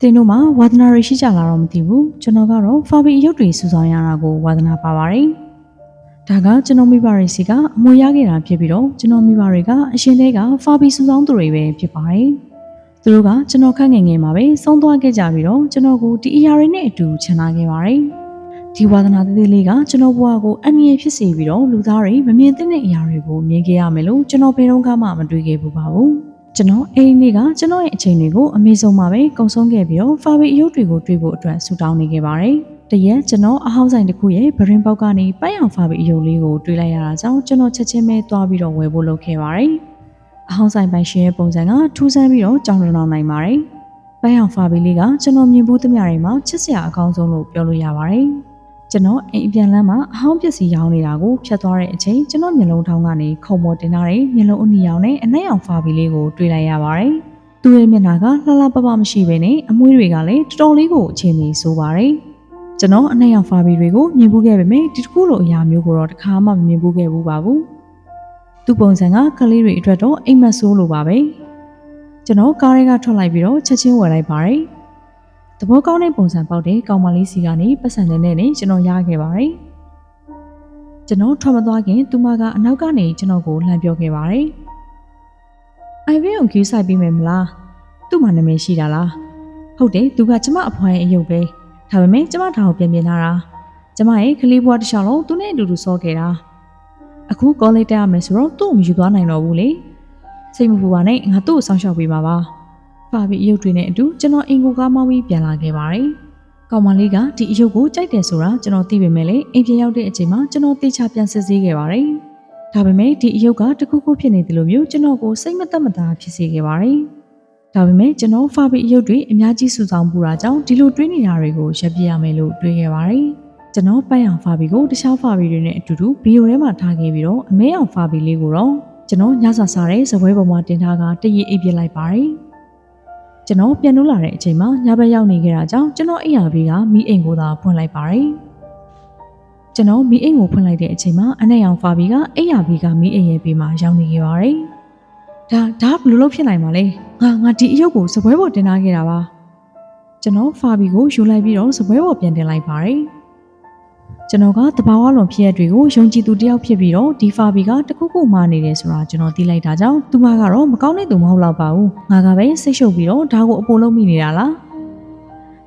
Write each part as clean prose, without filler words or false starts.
တင်တို့မှာဝါသနာရရှိကြလာတော့မသိဘူးကျွန်တော်ကတော့ဖာဘီအယုတ်တွေစူဆောင်ရတာကိုဝါသနာပါပါတယ်ဒါကကျွန်တော်မိဘတွေစီကအမွေရခဲ့တာဖြစ်ပြီးတော့ကျွန်တော်မိဘတွေကအရှင်တွေကဖာဘီစူဆောင်သူတွေပဲဖြစ်ပါတယ်သူတို့ကကျွန်တော်ခန့်ငယ်ငယ်မှာပဲဆုံးသွားခဲ့ကြပြီးတော့ကျွန်တော်ကိုဒီအရာတွေနဲ့အတူချန်လာခဲ့ပါတယ်ဒီဝါသနာသေးသေးလေးကကျွန်တော်ဘဝကိုအန္တရာယ်ဖြစ်စေပြီးတော့လူသားတွေမမြင်သင့်တဲ့အရာတွေကိုမြင်ခဲ့ရမယ်လို့ကျွန်တော်ဘယ်တော့မှမတွေးခဲ့ဘူးပါဘူးကျွန်တော်အဲ့ဒီနေ့ကကျွန်တော်ရဲ့အချိန်တွေကိုအမေဆုံးမှာပဲကုန်ဆုံးခဲ့ပြီးတော့ဖာဘီအယုတ်တွေကိုတွေ့ဖို့အတွက်ဆူတောင်းနေခဲ့ပါတယ်။တရက်ကျွန်တော်အဟောင်းဆိုင်တစ်ခုရဲ့ဗရင်ပေါက်ကနေပိုက်အောင်ဖာဘီအယုတ်လေးကိုတွေ့လိုက်ရတာကြောင့်ကျွန်တော်ချက်ချင်းပဲသွားပြီးတော့ဝယ်ဖို့လုပ်ခဲ့ပါတယ်။အဟောင်းဆိုင်ပိုင်ရှင်ရဲ့ပုံစံကထူးဆန်းပြီးတော့ကြောင်တောင်နိုင်ပါတယ်။ပိုက်အောင်ဖာဘီလေးကကျွန်တော်မြင်ဘူးသမျှတွေမှာချစ်စရာအကောင်းဆုံးလို့ပြောလို့ရပါတယ်။ကျွန်တော်အိမ်အပြန်လမ်းမှာအဟောင်းပစ္စည်းရောင်းနေတာကိုဖြတ်သွားတဲ့အချိန်ကျွန်တော်မျက်လုံးထောင်းကနေခုံပေါ်တင်ထားတဲ့မျက်လုံးအနီရောင်နဲ့အနက်ရောင်ဖာဘီလေးကိုတွေ့လိုက်ရပါတယ်။သူ့ရဲ့မျက်နှာကလှလှပပမရှိဘဲနဲ့အမွှေးတွေကလည်းတော်တော်လေးကိုအခြေအနေဆိုးပါတယ်။ကျွန်တော်အနက်ရောင်ဖာဘီတွေကိုမြင်ဘူးခဲ့ပေမဲ့ဒီတစ်ခုလိုအရာမျိုးကိုတော့တစ်ခါမှမမြင်ဘူးခဲ့ဘူးပါဘူး။သူ့ပုံစံကကလေးတွေအတွက်တော့အိမ်မက်ဆိုးလိုပါပဲ။ကျွန်တော်ကားတွေကထွက်လိုက်ပြီးတော့ချက်ချင်းဝယ်လိုက်ပါတယ်။သဘောကောင်းတဲ့ပုံစံပေါက်တဲ့ကောင်မလေးစီကနေပတ်စံတဲ့နဲ့ကျွန်တော်ရခဲ့ပါတယ်။ကျွန်တော်ထွက်မသွားခင်သူမကအနောက်ကနေကျွန်တော်ကိုလှမ်းပြောခဲ့ပါတယ်။အိုင်ဗင်ကိုကျူးဆိုင်ပြီးမယ်မလား။သူ့မှာနာမည်ရှိတာလား။ဟုတ်တယ်သူကကျမအဖွားရဲ့အယုတ်ပဲ။ဒါပေမဲ့ကျမဒါကိုပြန်ပြင်လာတာ။ကျမရဲ့ကလေးဘွားတစ်ချောင်းလုံးသူနဲ့အတူတူစောခဲ့တာ။အခုကောလိပ်တက်ရမယ်ဆိုတော့သူ့ကိုမယူသွားနိုင်တော့ဘူးလေ။စိတ်မပူပါနဲ့ငါသူ့ကိုစောင့်ရှောက်ပေးပါပါ။ဖာဘီအယုတ်တွေနဲ့အတူကျွန်တော်အင်ကိုကားမောင်းပြီးပြန်လာခဲ့ပါတယ်။ကောင်မလေးကဒီအယုတ်ကိုကြိုက်တယ်ဆိုတာကျွန်တော်သိပေမဲ့လည်းအိမ်ပြန်ရောက်တဲ့အချိန်မှာကျွန်တော်တေချာပြန်စစ်ဆေးခဲ့ပါတယ်။ဒါပေမဲ့ဒီအယုတ်ကတခုခုဖြစ်နေတယ်လို့မျိုးကျွန်တော်ကိုစိတ်မသက်မသာဖြစ်စေခဲ့ပါတယ်။ဒါပေမဲ့ကျွန်တော်ဖာဘီအယုတ်တွေအများကြီးစုဆောင်ပူတာကြောင့်ဒီလိုတွေးနေတာတွေကိုရပ်ပြရမယ်လို့တွေးခဲ့ပါတယ်။ကျွန်တော်ပိုက်အောင်ဖာဘီကိုတခြားဖာဘီတွေနဲ့အတူတူဗီဒီယိုထဲမှာထားခဲ့ပြီးတော့အမဲအောင်ဖာဘီလေးကိုတော့ကျွန်တော်ညစာစားတဲ့ဇပွဲပေါ်မှာတင်ထားကတရေအိပ်ပစ်လိုက်ပါတယ်။ကျွန်တော်ပြန်လို့လာတဲ့အချိန်မှာညဘက်ရောက်နေခဲ့တာကြောင့်ကျွန်တော်အိယာဘေးကမီးအိမ်ကိုသာဖွင့်လိုက်ပါတယ်။ကျွန်တော်မီးအိမ်ကိုဖွင့်လိုက်တဲ့အချိန်မှာအနက်ရောင်ဖာဘီကအိယာဘေးကမီးအိမ်ရဲ့ဘေးမှာရောက်နေခဲ့ပါတယ်။ဒါဘယ်လိုလုပ်ဖြစ်နိုင်မှာလဲ။ငါဒီအယုတ်ကိုစပွဲပေါ်တင်ထားခဲ့တာပါ။ကျွန်တော်ဖာဘီကိုယူလိုက်ပြီးတော့စပွဲပေါ်ပြန်တင်လိုက်ပါတယ်။ကျွန်တော်ကတဘာဝလွန်ဖြစ်ရတွေကိုယုံကြည်သူတယောက်ဖြစ်ပြီးတော့ဒီဖာဘီကတခုခုမှားနေတယ်ဆိုတာကျွန်တော်သိလိုက်တာကြောင့်သူမကတော့မကောင်းတဲ့သူမဟုတ်တော့ပါဘူးငါကပဲစိတ်ရှုပ်ပြီးတော့ဒါကိုအပေါ်လုံးမိနေတာလား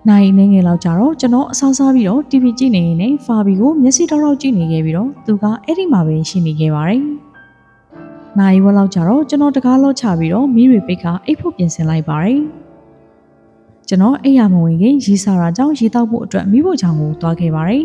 နိုင်နေငယ်လောက်ကြတော့ကျွန်တော်အဆားစားပြီးတော့ TV ကြည့်နေရင်ဖာဘီကိုမျက်စိတောက်တောက်ကြည့်နေခဲ့ပြီးတော့သူကအဲ့ဒီမှာပဲရှိနေခဲ့ပါတယ်နိုင်ဝက်လောက်ကြတော့ကျွန်တော်တကားလော့ချပြီးတော့မီးတွေပိတ်ကအိတ်ဖို့ပြင်ဆင်လိုက်ပါတယ်ကျွန်တော်အိယာမဝင်ခင်ရီစာရာကြောင့်ရေတောက်ဖို့အတွက်မိဖို့ချောင်းကိုသွားခဲ့ပါတယ်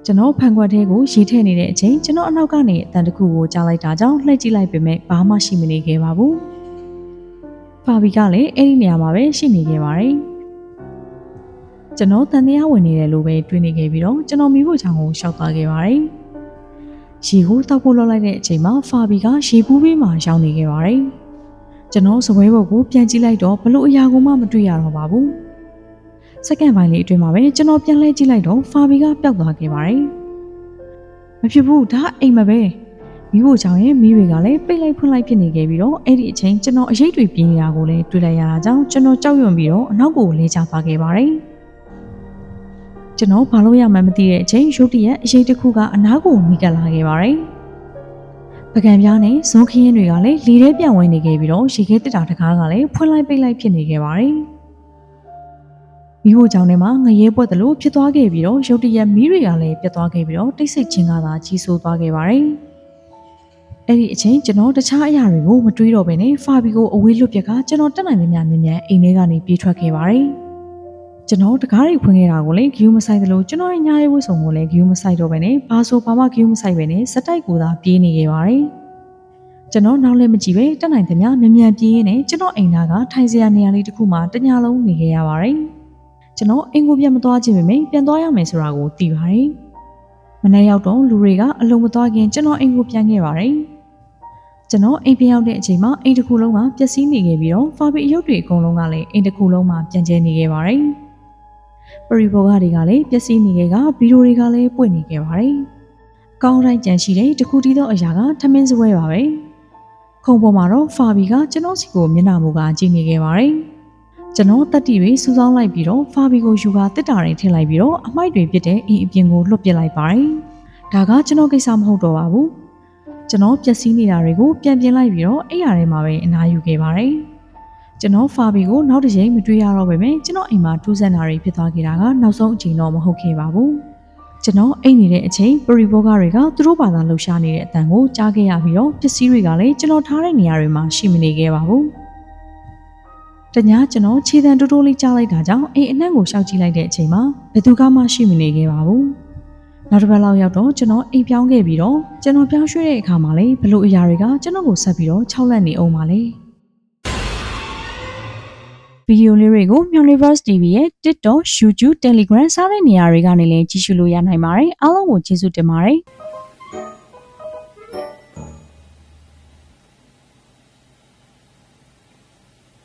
ကျွန်တော်ဖန်ခွက်ထဲကိုရေထည့်နေတဲ့အချိန်ကျွန်တော်အနောက်ကနေအတန်တစ်ခုကိုကြားလိုက်တာကြောင့်လှည့်ကြည့်လိုက်ပေမဲ့ဘာမှရှိမနေခဲ့ပါဘူး။ဖာဘီကလည်းအဲ့ဒီနေရာမှာပဲရှိနေခဲ့ပါတယ်။ကျွန်တော်တန်တရားဝင်နေတယ်လို့ပဲတွေးနေခဲ့ပြီးတော့ကျွန်တော်မိဖို့ချောင်းကိုရှောက်သွားခဲ့ပါတယ်။ရေကိုတောက်ဖို့လုပ်လိုက်တဲ့အချိန်မှာဖာဘီကရေပူးပေးမှရောက်နေခဲ့ပါတယ်။ကျွန်တော်စပွဲပေါ်ကိုပြန်ကြည့်လိုက်တော့ဘလို့အရာကိုမှမတွေ့ရတော့ပါဘူး။စက္ကန့်ပိုင်းလေးအတွင်းမှာပဲကျွန်တော်ပြန်လှည့်ကြည့်လိုက်တော့ဖာဘီကပျောက်သွားခဲ့ပါတယ်။မဖြစ်ဘူးဒါအိမ်မပဲမိဖို့ချောင်းရဲ့မိတွေကလည်းပိတ်လိုက်ဖွင့်လိုက်ဖြစ်နေခဲ့ပြီးတော့အဲ့ဒီအချိန်ကျွန်တော်အရေးတွေပြင်းနေတာကိုလည်းတွေ့လိုက်ရတာကြောင့်ကျွန်တော်ကြောက်ရွံ့ပြီးတော့အနောက်ကိုလဲကျသွားခဲ့ပါတယ်။ကျွန်တော်ဘာလို့ရမှန်းမသိတဲ့အချိန်ရုတ်တရက်အရေးတစ်ခုကအနားကိုမိကပ်လာခဲ့ပါတယ်။ပကံပြားနဲ့ဇွန်ခင်းတွေကလည်းလေထဲပြန်ဝင်နေခဲ့ပြီးတော့ရေခဲတက်တာတကားကလည်းဖွင့်လိုက်ပိတ်လိုက်ဖြစ်နေခဲ့ပါတယ်။မိဖို့ကြောင့်ထဲမှာငရဲပွက်တယ်လို့ဖြစ်သွားခဲ့ပြီးတော့ရုတ်တရက်မီးတွေကလည်းပြတ်သွားခဲ့ပြီးတော့တိတ်ဆိတ်ခြင်းကသာကြီးဆိုးသွားခဲ့ပါတယ်။အဲ့ဒီအချိန်ကျွန်တော်တခြားအရာတွေကိုမတွေးတော့ဘဲနဲ့ဖာဘီကိုအဝေးလွတ်ပြက်ကကျွန်တော်တက်နိုင်သမျှမြင်အိမ်ထဲကနေပြေးထွက်ခဲ့ပါတယ်။ကျွန်တော်တကားတွေဖွင့်ခဲ့တာကိုလည်းဂယူးမဆိုင်သလိုကျွန်တော်ရဲ့ညာရေးဝတ်စုံကိုလည်းဂယူးမဆိုင်တော့ဘဲနဲ့ဘာဆိုဘာမှဂယူးမဆိုင်ဘဲနဲ့စက်တိုက်ကိုသာပြေးနေခဲ့ပါတယ်။ကျွန်တော်နောက်လည်းမကြည့်ပဲတက်နိုင်သမျှမြန်ပြေးရင်းနဲ့ကျွန်တော်အိမ်သားကထိုင်စရာနေရာလေးတစ်ခုမှတညလုံးနေခဲ့ရပါတယ်။ကျွန်တော်အိမ်ကိုပြန်မသွားခြင်းပေမဲ့ပြန်သွားရမယ်ဆိုတာကိုသိပါတယ်။မနေ့ရောက်တော့လူတွေကအလုံးမသွားခင်ကျွန်တော်အိမ်ကိုပြန်ခဲ့ပါတယ်။ကျွန်တော်အိမ်ပြန်ရောက်တဲ့အချိန်မှာအိမ်တစ်ခုလုံးကပျက်စီးနေခဲ့ပြီးတော့ဖာဘီအယုတ်တွေအကုန်လုံးကလည်းအိမ်တစ်ခုလုံးမှာပြန်ကျဲနေခဲ့ပါတယ်။ပရိဘောဂတွေကလည်းပျက်စီးနေခဲ့ကဗီဒီယိုတွေကလည်းပွင့်နေခဲ့ပါတယ်။ကောင်းတိုင်းကြံရှိတဲ့တခုတည်းသောအရာကထမင်းစပွဲပါပဲ။ခုံပေါ်မှာတော့ဖာဘီကကျွန်တော်စီကိုမျက်နှာမူကကြည့်နေခဲ့ပါတယ်။ ကျွန်တော်တက်တီတွေစူးစောင်းလိုက်ပြီးတော့ဖာဘီကိုယူကာတစ်တာတွေထည့်လိုက်ပြီးတော့အမိုက်တွေပြစ်တဲ့အိမ်အပြင်ကိုလွှတ်ပစ်လိုက်ပါတယ်။ဒါကကျွန်တော်ကိစ္စမဟုတ်တော့ပါဘူး။ကျွန်တော်ပျက်စီးနေတာတွေကိုပြန်ပြင်လိုက်ပြီးတော့အိမ်ရထဲမှာပဲအနားယူခဲ့ပါတယ်။ကျွန်တော်ဖာဘီကိုနောက်တစ်ချိန်မတွေ့ရတော့ပဲကျွန်တော်အိမ်မှာထူးဆန်းတာတွေဖြစ်သွားခဲ့တာကနောက်ဆုံးအချိန်တော့မဟုတ်ခဲ့ပါဘူး။ကျွန်တော်အိမ်နေတဲ့အချိန်ပရီဘောဂါတွေကသူတို့ဘာသာလှုပ်ရှားနေတဲ့အတန်ကိုကြားခဲ့ရပြီးတော့ပစ္စည်းတွေကလည်းကျွန်တော်ထားတဲ့နေရာတွေမှာရှိမနေခဲ့ပါဘူး။တညကျွန်တော်ခြေတံတိုးတိုးလေးကြားလိုက်တာကြောင့်အိမ်အနှံ့ကိုရှောက်ကြည့်လိုက်တဲ့အချိန်မှာဘယ်သူကမှရှိမနေခဲ့ပါဘူး။နောက်တစ်ပတ်လောက်ရောက်တော့ကျွန်တော်အိမ်ပြောင်းခဲ့ပြီးတော့ကျွန်တော်ပြောင်းရွှေ့တဲ့အခါမှာလေဘလို့အရာတွေကကျွန်တော်ကိုဆက်ပြီးတော့ခြောက်လန့်နေအောင်ပါလေ။ဗီဒီယိုလေးတွေကို Universe TV ရဲ့ TikTok, YouTube, Telegram စတဲ့နေရာတွေကနေလည်းကြည့်ရှုလို့ရနိုင်ပါတယ်။အားလုံးကိုကျေးဇူးတင်ပါတယ်။